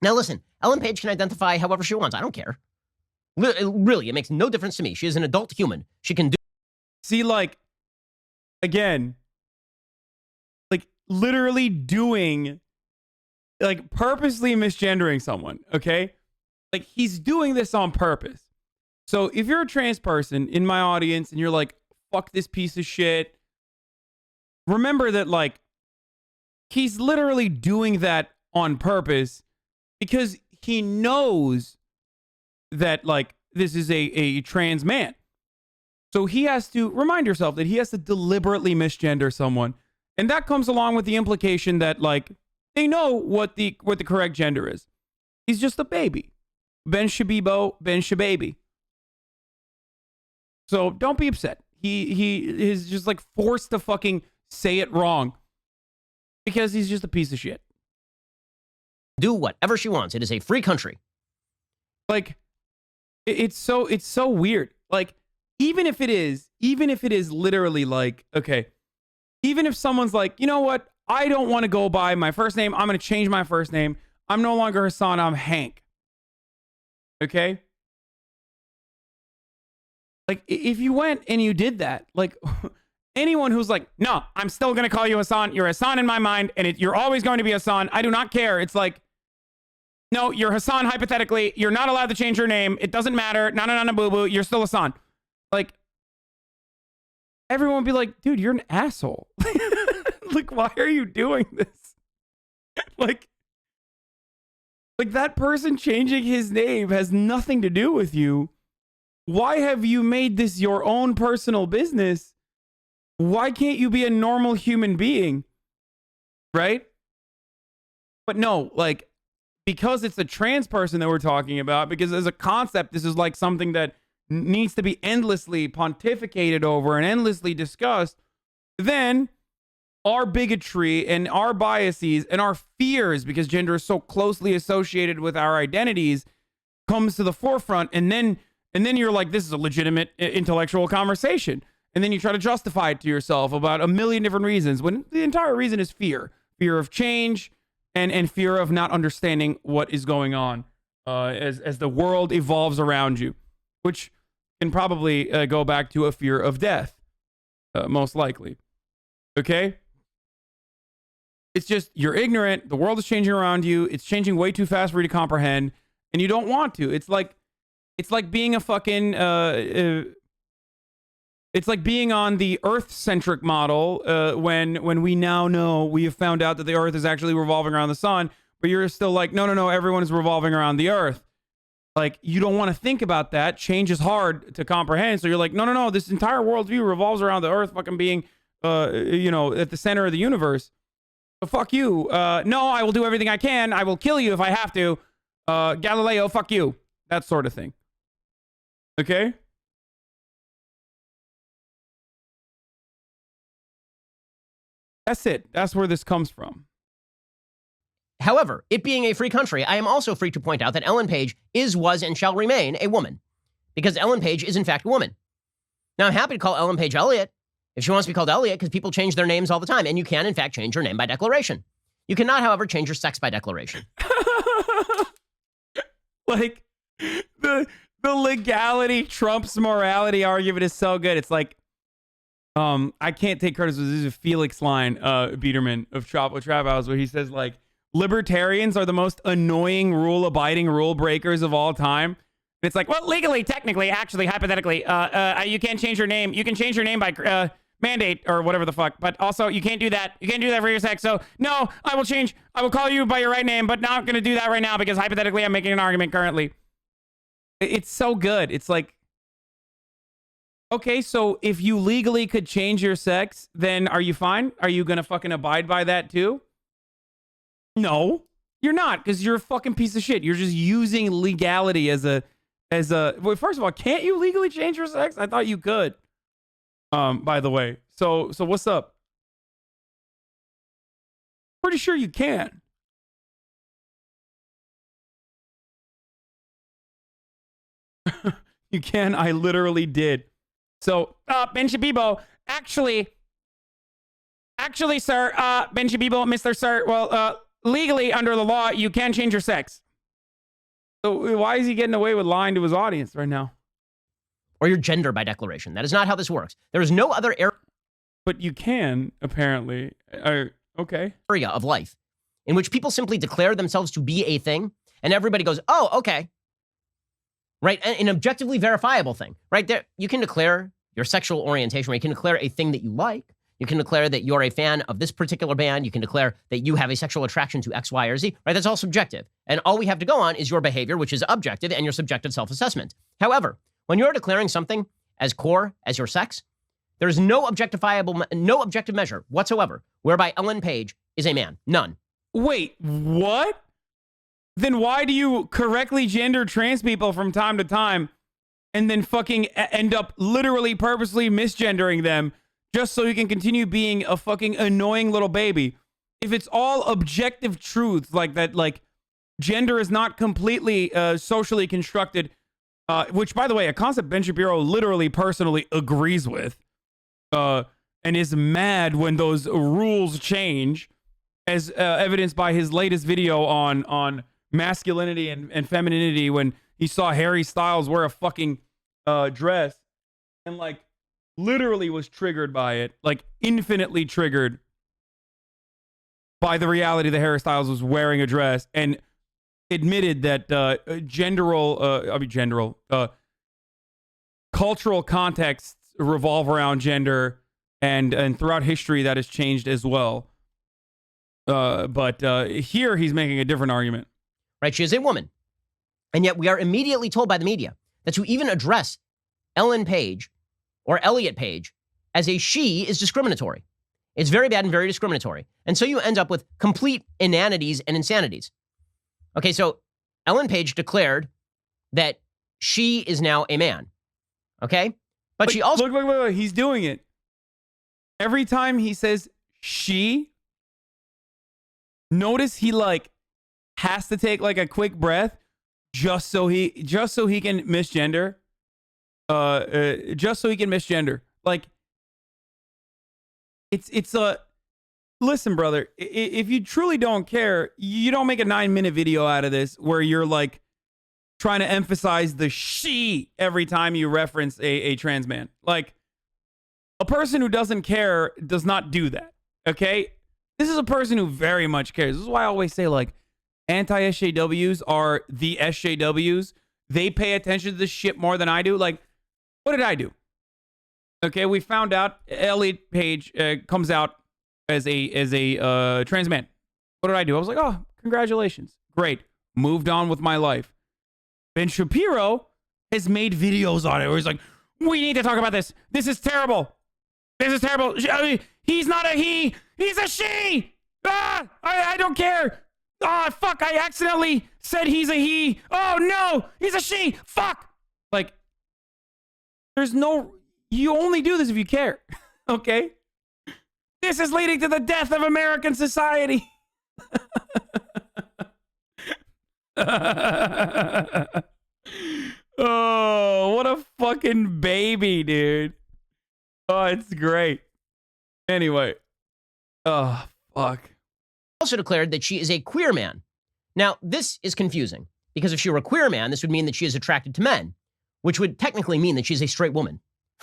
Speaker 4: Now listen, Ellen Page can identify however she wants. I don't care. Really, it makes no difference to me. She is an adult human. She can do...
Speaker 1: See, like, again, like, literally doing, like, purposely misgendering someone, okay? Like, he's doing this on purpose. So if you're a trans person in my audience and you're like, fuck this piece of shit, remember that, like, he's literally doing that on purpose because he knows that, like, this is a trans man. So he has to remind yourself that he has to deliberately misgender someone. And that comes along with the implication that, like, they know what the correct gender is. He's just a baby. Ben Shabibo, Ben Shababy. So don't be upset. He is just, like, forced to fucking say it wrong because he's just a piece of shit.
Speaker 4: Do whatever she wants. It is a free country.
Speaker 1: Like, it's so weird. Like, even if it is literally, like, okay, even if someone's like, you know what, I don't want to go by my first name, I'm going to change my first name. I'm no longer Hassan, I'm Hank. Okay? Like, if you went and you did that, like, anyone who's like, no, I'm still going to call you Hassan. You're Hassan in my mind, and you're always going to be Hassan. I do not care. It's like, no, you're Hassan hypothetically. You're not allowed to change your name. It doesn't matter. No, boo-boo. You're still Hassan. Like, everyone would be like, dude, you're an asshole. Like, why are you doing this? Like that person changing his name has nothing to do with you. Why have you made this your own personal business? Why can't you be a normal human being? Right? But no, like, because it's a trans person that we're talking about, because as a concept, this is like something that needs to be endlessly pontificated over and endlessly discussed, then our bigotry and our biases and our fears, because gender is so closely associated with our identities, comes to the forefront. And then you're like, this is a legitimate intellectual conversation. And then you try to justify it to yourself about a million different reasons, when the entire reason is fear of change and fear of not understanding what is going on as the world evolves around you, which can probably go back to a fear of death, most likely. Okay? It's just, you're ignorant. The world is changing around you. It's changing way too fast for you to comprehend, and you don't want to. It's like being a fucking, it's like being on the Earth-centric model when we now know, we have found out that the Earth is actually revolving around the sun, but you're still like, no, everyone is revolving around the Earth. Like, you don't want to think about that. Change is hard to comprehend. So you're like, no, this entire worldview revolves around the Earth fucking being, at the center of the universe. So fuck you. No, I will do everything I can. I will kill you if I have to. Galileo, fuck you. That sort of thing. Okay? That's it. That's where this comes from.
Speaker 4: However, it being a free country, I am also free to point out that Ellen Page is, was, and shall remain a woman. Because Ellen Page is, in fact, a woman. Now, I'm happy to call Ellen Page Elliot if she wants to be called Elliot, because people change their names all the time. And you can, in fact, change your name by declaration. You cannot, however, change your sex by declaration.
Speaker 1: Like, the legality trumps morality argument is so good. It's like, I can't take credit. This is a Felix line, Biederman of Trap House, where he says, like, libertarians are the most annoying rule-abiding rule breakers of all time. And it's like, well, legally, technically, actually, hypothetically, you can't change your name. You can change your name by mandate or whatever the fuck. But also, you can't do that. You can't do that for your sex. So, no, I will call you by your right name, but not going to do that right now because hypothetically, I'm making an argument currently. It's so good. It's like, okay, so if you legally could change your sex, then are you fine? Are you going to fucking abide by that too? No, you're not, because you're a fucking piece of shit. You're just using legality as a, well, first of all, can't you legally change your sex? I thought you could. By the way. So what's up? Pretty sure you can. You can. I literally did. So, Ben Shabibo, actually, sir, Ben Shabibo, Mr. Sir, well, legally, under the law, you can change your sex. So why is he getting away with lying to his audience right now?
Speaker 4: Or your gender by declaration. That is not how this works. There is no other
Speaker 1: But you can, apparently. Okay.
Speaker 4: area of life in which people simply declare themselves to be a thing, and everybody goes, oh, okay. Right? An objectively verifiable thing. Right? There, you can declare your sexual orientation, right? You can declare a thing that you like. You can declare that you're a fan of this particular band. You can declare that you have a sexual attraction to X, Y, or Z, right? That's all subjective. And all we have to go on is your behavior, which is objective, and your subjective self-assessment. However, when you're declaring something as core as your sex, there's no objective measure whatsoever whereby Ellen Page is a man. None.
Speaker 1: Wait, what? Then why do you correctly gender trans people from time to time and then fucking end up literally purposely misgendering them just so you can continue being a fucking annoying little baby? If it's all objective truths like that, like gender is not completely socially constructed, which, by the way, a concept Ben Shapiro literally personally agrees with, and is mad when those rules change, as evidenced by his latest video on masculinity and femininity, when he saw Harry Styles wear a fucking dress and like literally was triggered by it, like infinitely triggered by the reality that Harry Styles was wearing a dress, and admitted that cultural contexts revolve around gender, and throughout history that has changed as well. But here he's making a different argument.
Speaker 4: Right? She is a woman. And yet we are immediately told by the media that to even address Ellen Page or Elliot Page as a she is discriminatory. It's very bad and very discriminatory. And so you end up with complete inanities and insanities. Okay, so Ellen Page declared that she is now a man. Okay? But she also...
Speaker 1: Look, he's doing it. Every time he says she, notice he like has to take like a quick breath just so he can misgender. Just so he can misgender. Like, it's a... Listen, brother, if you truly don't care, you don't make a 9-minute video out of this where you're like trying to emphasize the she every time you reference a trans man. Like, a person who doesn't care does not do that, okay? This is a person who very much cares. This is why I always say, like, anti-SJWs are the SJWs. They pay attention to this shit more than I do. Like, what did I do? Okay, we found out Elliot Page comes out as a trans man. What did I do? I was like, oh, congratulations. Great. Moved on with my life. Ben Shapiro has made videos on it where he's like, we need to talk about this. This is terrible. This is terrible. I mean, he's not a he. He's a she. Ah, I don't care. Ah, fuck. I accidentally said he's a he. Oh, no. He's a she. Fuck. Like, there's no... You only do this if you care. Okay? This is leading to the death of American society. Oh, what a fucking baby, dude. Oh, it's great. Anyway. Oh, fuck.
Speaker 4: also declared that she is a queer man. Now, this is confusing because if she were a queer man, this would mean that she is attracted to men, which would technically mean that she's a straight woman,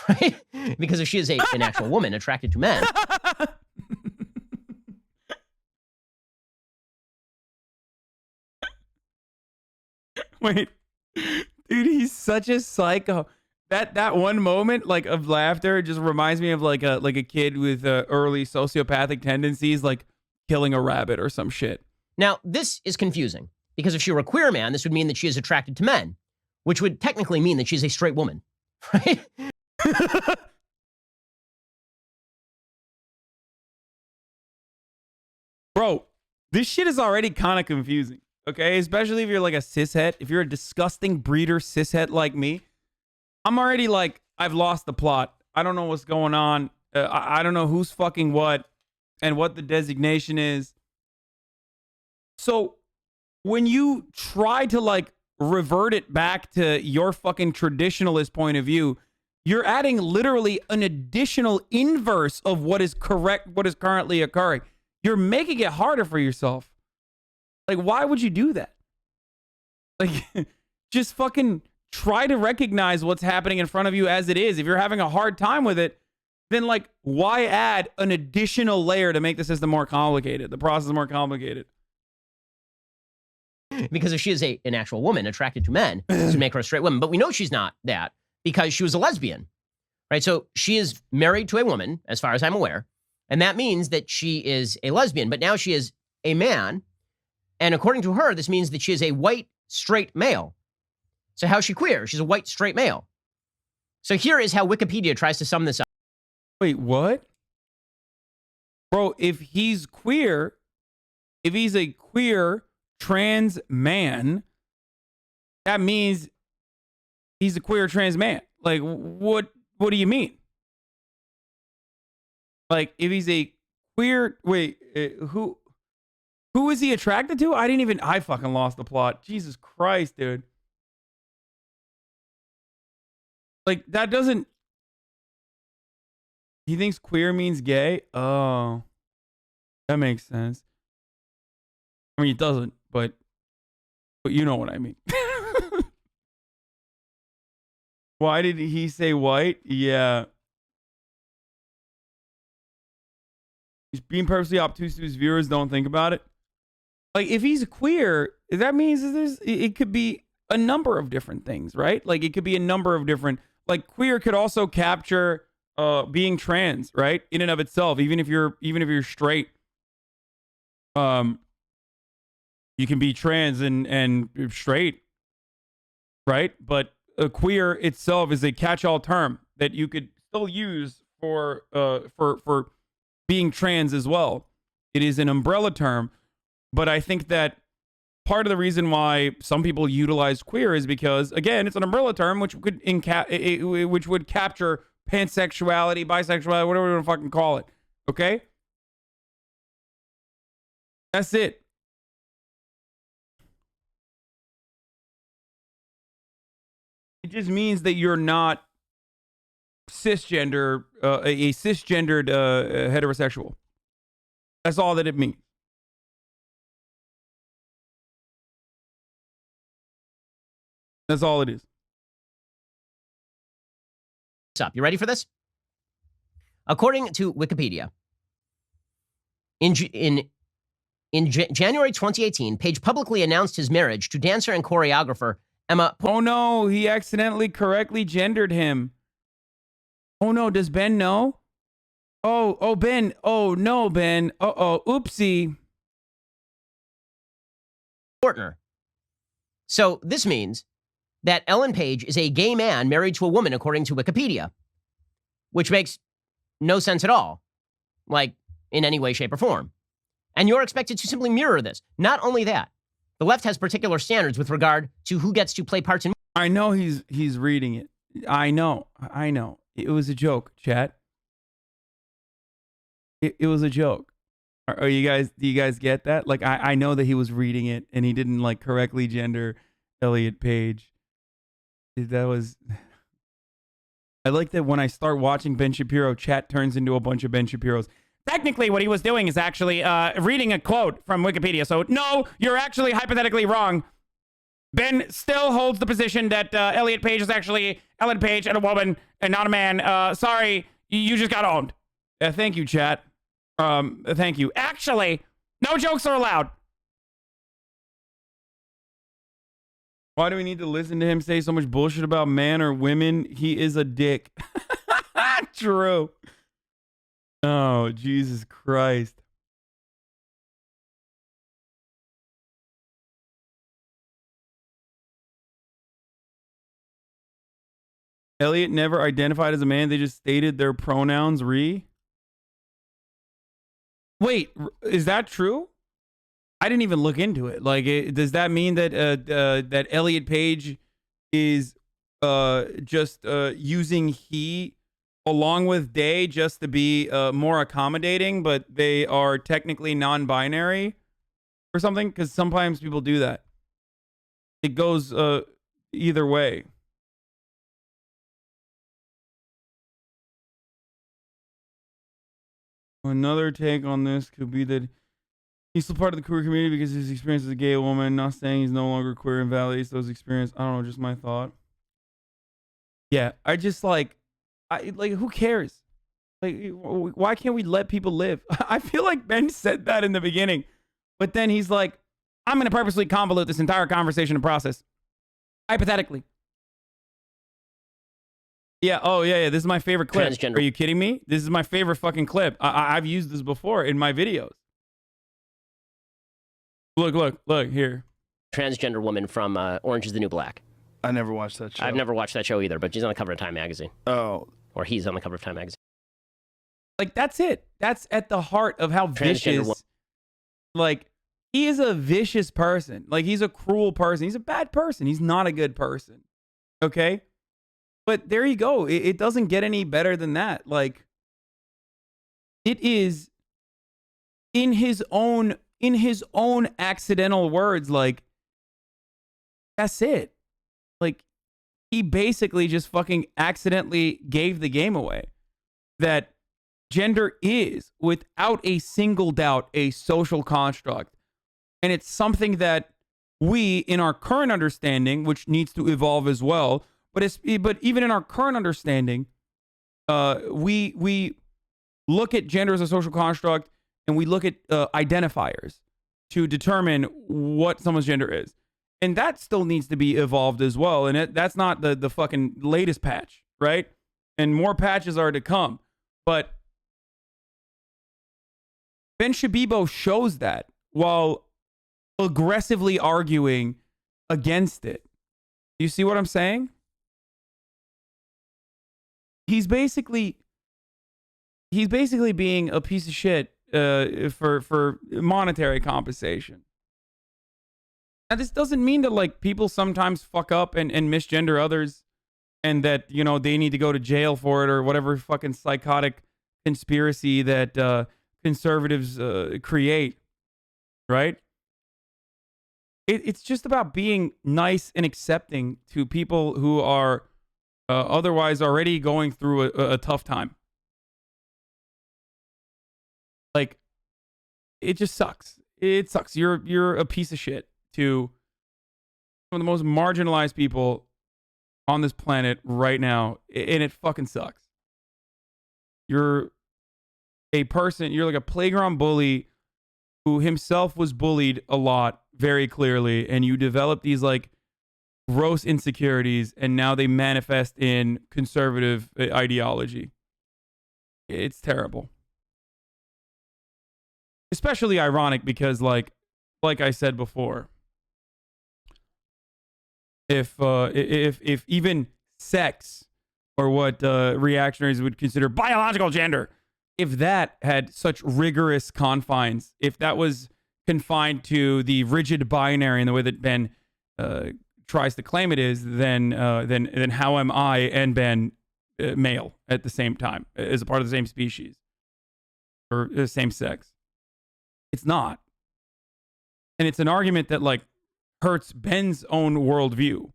Speaker 4: right? Because if she is an actual woman attracted to men.
Speaker 1: Wait, dude, he's such a psycho. That one moment like of laughter just reminds me of like a kid with early sociopathic tendencies, like killing a rabbit or some shit.
Speaker 4: Now, this is confusing because if she were a queer man, this would mean that she is attracted to men, which would technically mean that she's a straight woman, right?
Speaker 1: Bro, this shit is already kind of confusing, okay? Especially if you're like a cishet. If you're a disgusting breeder cishet like me, I'm already like, I've lost the plot. I don't know what's going on. I don't know who's fucking what and what the designation is. So when you try to like revert it back to your fucking traditionalist point of view, you're adding literally an additional inverse of what is correct, what is currently occurring. You're making it harder for yourself. Like, why would you do that? Like, just fucking try to recognize what's happening in front of you as it is. If you're having a hard time with it, then like, why add an additional layer to make the system more complicated, the process more complicated?
Speaker 4: Because if she is an actual woman attracted to men, this would make her a straight woman. But we know she's not that because she was a lesbian, right? So she is married to a woman, as far as I'm aware. And that means that she is a lesbian. But now she is a man. And according to her, this means that she is a white, straight male. So how's she queer? She's a white, straight male. So here is how Wikipedia tries to sum this up.
Speaker 1: Wait, what? Bro, if he's queer, if he's a queer trans man, that means he's a queer trans man. Like, what do you mean? Like, if he's a queer, wait, who is he attracted to? I fucking lost the plot. Jesus Christ, dude. Like, that doesn't, he thinks queer means gay? Oh, that makes sense. I mean, it doesn't, but you know what I mean. Why did he say white? Yeah. He's being purposely obtuse to his viewers. Don't think about it. Like, if he's queer, that means it could be a number of different things, right? Like, it could be a number of different, like, queer could also capture being trans, right? In and of itself, even if you're straight, you can be trans and straight, right? But queer itself is a catch-all term that you could still use for being trans as well. It is an umbrella term, but I think that part of the reason why some people utilize queer is because, again, it's an umbrella term which would capture pansexuality, bisexuality, whatever you want to fucking call it. Okay? That's it. It just means that you're not cisgender, a cisgendered heterosexual. That's all that it means. That's all it is.
Speaker 4: Up. You ready for this? According to Wikipedia, in January 2018, Page publicly announced his marriage to dancer and choreographer Emma.
Speaker 1: Oh no, he accidentally correctly gendered him. Oh no, does Ben know? Oh Ben. Oh no, Ben. Oopsie.
Speaker 4: Partner. So this means that Ellen Page is a gay man married to a woman, according to Wikipedia, which makes no sense at all, like in any way, shape, or form. And you're expected to simply mirror this. Not only that, the left has particular standards with regard to who gets to play parts in.
Speaker 1: I know he's reading it. I know. It was a joke, chat. It was a joke. Do you guys get that? Like, I know that he was reading it and he didn't like correctly gender Elliot Page. That was. I like that when I start watching Ben Shapiro, chat turns into a bunch of Ben Shapiros. Technically, what he was doing is actually reading a quote from Wikipedia. So, no, you're actually hypothetically wrong. Ben still holds the position that Elliot Page is actually Ellen Page and a woman and not a man. Sorry, you just got owned. Thank you, chat. Thank you. Actually, no jokes are allowed. Why do we need to listen to him say so much bullshit about man or women? He is a dick. True. Oh, Jesus Christ. Elliot never identified as a man. They just stated their pronouns. Wait, is that true? I didn't even look into it. Like, does that mean that that Elliot Page is just using he along with they just to be more accommodating, but they are technically non-binary or something? Because sometimes people do that. It goes either way. Another take on this could be that he's still part of the queer community because his experience as a gay woman. Not saying he's no longer queer and validates those experiences. I don't know, just my thought. Yeah, I just like who cares? Like, why can't we let people live? I feel like Ben said that in the beginning, but then he's like, I'm going to purposely convolute this entire conversation and process. Hypothetically. Yeah. Oh, yeah. This is my favorite clip.
Speaker 4: Transgender.
Speaker 1: Are you kidding me? This is my favorite fucking clip. I've used this before in my videos. Look here.
Speaker 4: Transgender woman from Orange is the New Black.
Speaker 2: I never watched that show.
Speaker 4: I've never watched that show either, but she's on the cover of Time magazine.
Speaker 2: Oh.
Speaker 4: Or he's on the cover of Time magazine.
Speaker 1: Like, that's it. That's at the heart of how vicious. Like, he is a vicious person. Like, he's a cruel person. He's a bad person. He's not a good person. Okay? But there you go. It doesn't get any better than that. Like, it is in his own accidental words, like, that's it. Like, he basically just fucking accidentally gave the game away. That gender is, without a single doubt, a social construct. And it's something that we, in our current understanding, which needs to evolve as well, but even in our current understanding, we look at gender as a social construct and we look at identifiers to determine what someone's gender is. And that still needs to be evolved as well. And that's not the fucking latest patch, right? And more patches are to come. But Ben Shabibo shows that while aggressively arguing against it. You see what I'm saying? He's basically being a piece of shit for monetary compensation. Now, this doesn't mean that like people sometimes fuck up and misgender others, and that, you know, they need to go to jail for it or whatever fucking psychotic conspiracy that conservatives create, right? It's just about being nice and accepting to people who are otherwise already going through a tough time. Like, it just sucks. It sucks. You're a piece of shit to some of the most marginalized people on this planet right now, and it fucking sucks. You're a person, you're like a playground bully who himself was bullied a lot, very clearly, and you develop these like gross insecurities, and now they manifest in conservative ideology. It's terrible. Especially ironic because like I said before, if even sex, or what reactionaries would consider biological gender, if that had such rigorous confines, if that was confined to the rigid binary in the way that Ben tries to claim it is, then how am I and Ben male at the same time as a part of the same species or the same sex? It's not. And it's an argument that like hurts Ben's own worldview.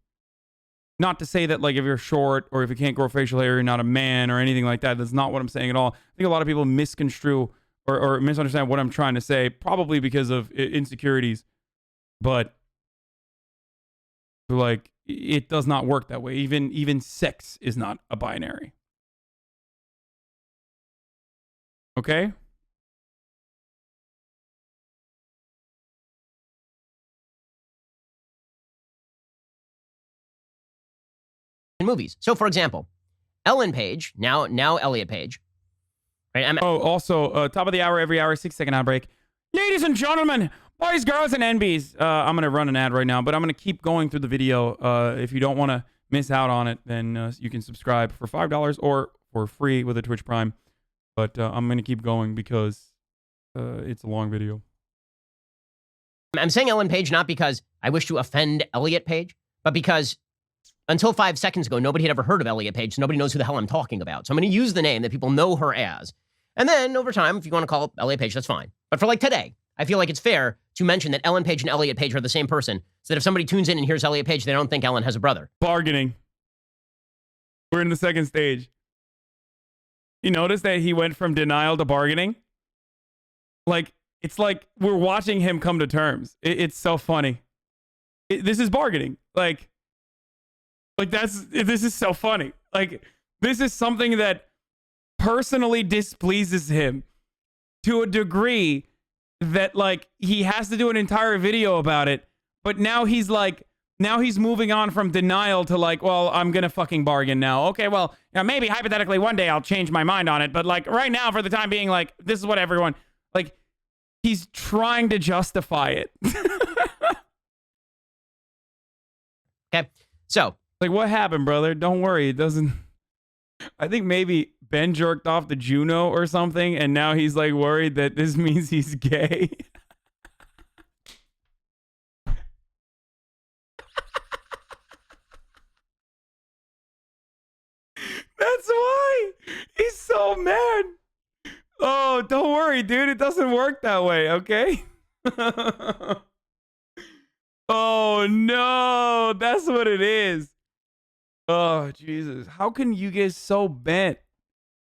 Speaker 1: Not to say that like if you're short or if you can't grow facial hair, you're not a man or anything like that. That's not what I'm saying at all. I think a lot of people misconstrue or misunderstand what I'm trying to say, probably because of insecurities. But like, it does not work that way. Even sex is not a binary. Okay?
Speaker 4: Movies. So, for example, Ellen Page, now Elliot Page. Right?
Speaker 1: Also, top of the hour, every hour, 6-second ad break. Ladies and gentlemen, boys, girls, and NBs. I'm going to run an ad right now, but I'm going to keep going through the video. If you don't want to miss out on it, then you can subscribe for $5 or for free with a Twitch Prime. But I'm going to keep going because it's a long video.
Speaker 4: I'm saying Ellen Page not because I wish to offend Elliot Page, but because until 5 seconds ago, nobody had ever heard of Elliot Page, so nobody knows who the hell I'm talking about. So I'm going to use the name that people know her as. And then over time, if you want to call it Elliot Page, that's fine. But for like today, I feel like it's fair to mention that Ellen Page and Elliot Page are the same person, so that if somebody tunes in and hears Elliot Page, they don't think Ellen has a brother.
Speaker 1: Bargaining. We're in the second stage. You notice that he went from denial to bargaining? Like, it's like we're watching him come to terms. It's so funny. This is bargaining. Like this is so funny. Like, this is something that personally displeases him to a degree that like he has to do an entire video about it. But now he's moving on from denial to like, well, I'm gonna fucking bargain now. Okay, well, maybe hypothetically one day I'll change my mind on it, but like right now, for the time being, like, this is what everyone, like, he's trying to justify it.
Speaker 4: Okay, so
Speaker 1: like, what happened, brother? Don't worry, it doesn't. I think maybe Ben jerked off the Juno or something, and now he's like worried that this means he's gay. That's why he's so mad. Oh, don't worry, dude. It doesn't work that way, okay? Oh, no. That's what it is. Oh, Jesus. How can you get so bent?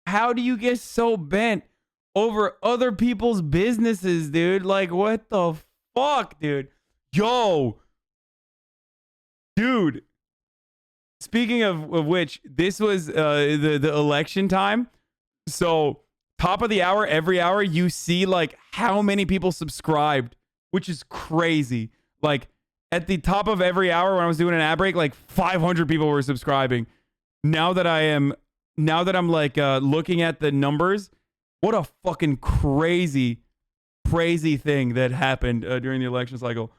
Speaker 1: How do you get so bent over other people's businesses, dude? Like, what the fuck, dude? Yo. Dude. Speaking of which, this was the election time. So top of the hour, every hour, you see like how many people subscribed, which is crazy. Like at the top of every hour when I was doing an ad break, like 500 people were subscribing. Now that I'm like looking at the numbers, what a fucking crazy thing that happened during the election cycle.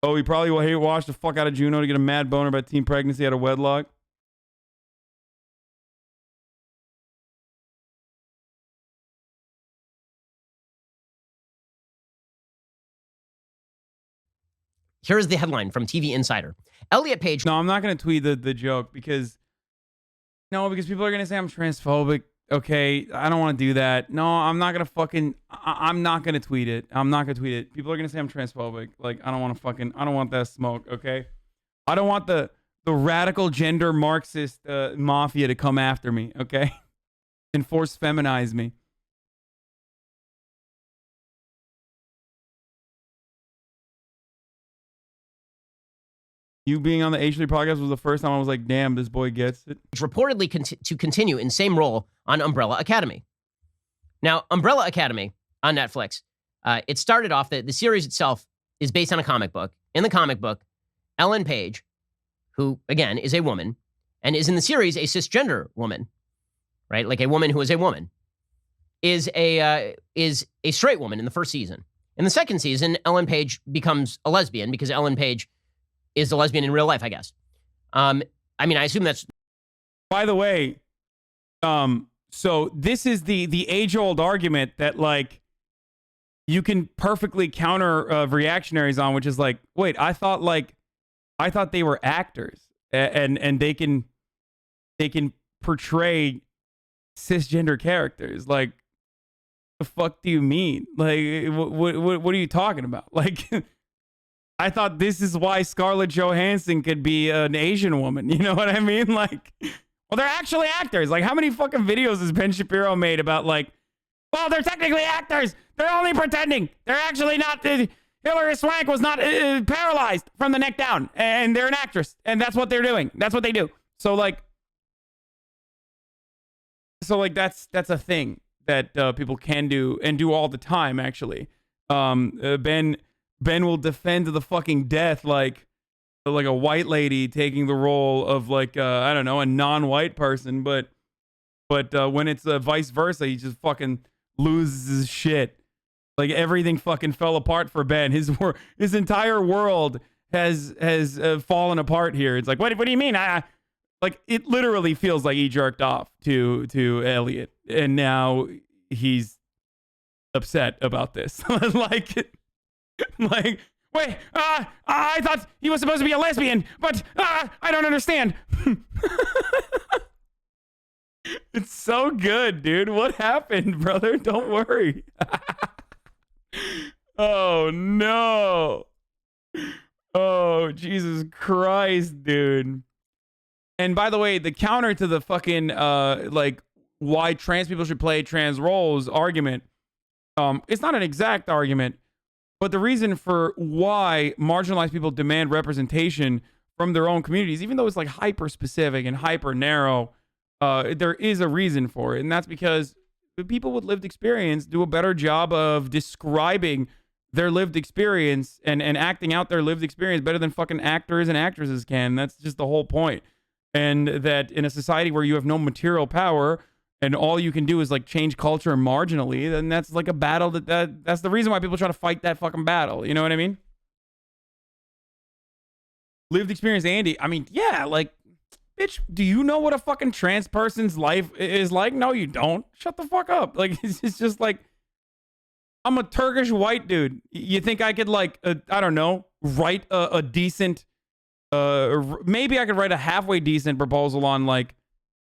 Speaker 1: Oh, he probably will hate wash the fuck out of Juno to get a mad boner about teen pregnancy out of wedlock.
Speaker 4: Here's the headline from TV Insider. Elliot Page.
Speaker 1: No, I'm not going to tweet the joke because people are going to say I'm transphobic. Okay, I don't want to do that. No, I'm not going to fucking, I'm not going to tweet it. I'm not going to tweet it. People are going to say I'm transphobic. Like, I don't want that smoke, okay? I don't want the radical gender Marxist mafia to come after me, okay? And force feminize me. You being on the H3 podcast was the first time I was like, damn, this boy gets it.
Speaker 4: Reportedly to continue in same role on Umbrella Academy. Now, Umbrella Academy on Netflix, it started off that the series itself is based on a comic book. In the comic book, Ellen Page, who, again, is a woman, and is in the series a cisgender woman, right? Like a woman who is a woman, is a straight woman in the first season. In the second season, Ellen Page becomes a lesbian because Ellen Page is a lesbian in real life, I guess. I mean, I assume that's...
Speaker 1: By the way, so this is the age-old argument that, like, you can perfectly counter reactionaries on, which is like, wait, I thought they were actors and they can portray cisgender characters. Like, the fuck do you mean? Like, what are you talking about? Like... I thought this is why Scarlett Johansson could be an Asian woman. You know what I mean? Like, well, they're actually actors. Like, how many fucking videos has Ben Shapiro made about, like, well, they're technically actors. They're only pretending. They're actually not. Hilary Swank was not paralyzed from the neck down. And they're an actress. And that's what they're doing. That's what they do. So, like, that's a thing that people can do and do all the time, actually. Ben will defend to the fucking death like a white lady taking the role of like I don't know, a non-white person, but when it's vice versa, he just fucking loses his shit. Like everything fucking fell apart for Ben. His entire world has fallen apart here. It's like, what do you mean? Like it literally feels like he jerked off to Elliot, and now he's upset about this. Like, wait, I thought he was supposed to be a lesbian, but I don't understand. It's so good, dude. What happened, brother? Don't worry. Oh, no. Oh, Jesus Christ, dude. And by the way, the counter to the fucking, like, why trans people should play trans roles argument, it's not an exact argument. But the reason for why marginalized people demand representation from their own communities, even though it's like hyper specific and hyper narrow, there is a reason for it. And that's because people with lived experience do a better job of describing their lived experience and acting out their lived experience better than fucking actors and actresses can. That's just the whole point. And that in a society where you have no material power, and all you can do is like change culture marginally, then that's like a battle that's the reason why people try to fight that fucking battle. You know what I mean? Lived experience, Andy. I mean, yeah, like, bitch, do you know what a fucking trans person's life is like? No, you don't. Shut the fuck up. Like, it's just like, I'm a Turkish white dude. You think I could like, I don't know, write a decent, maybe I could write a halfway decent proposal on like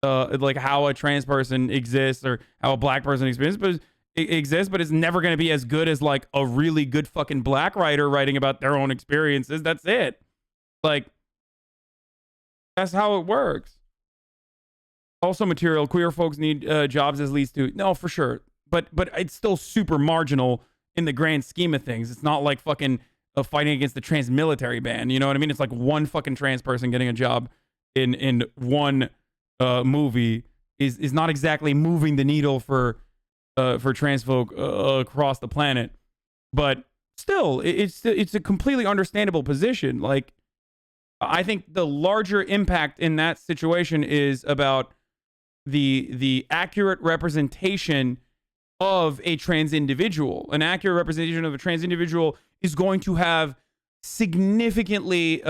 Speaker 1: how a trans person exists or how a black person exists, but it's never going to be as good as like a really good fucking black writer writing about their own experiences. That's it. Like, that's how it works. Also material, queer folks need jobs as leads to, no, for sure. But it's still super marginal in the grand scheme of things. It's not like fucking fighting against the trans military ban. You know what I mean? It's like one fucking trans person getting a job in one movie is not exactly moving the needle for for trans folk across the planet, but still, it's a completely understandable position. Like, I think the larger impact in that situation is about the accurate representation of a trans individual. An accurate representation of a trans individual is going to have significantly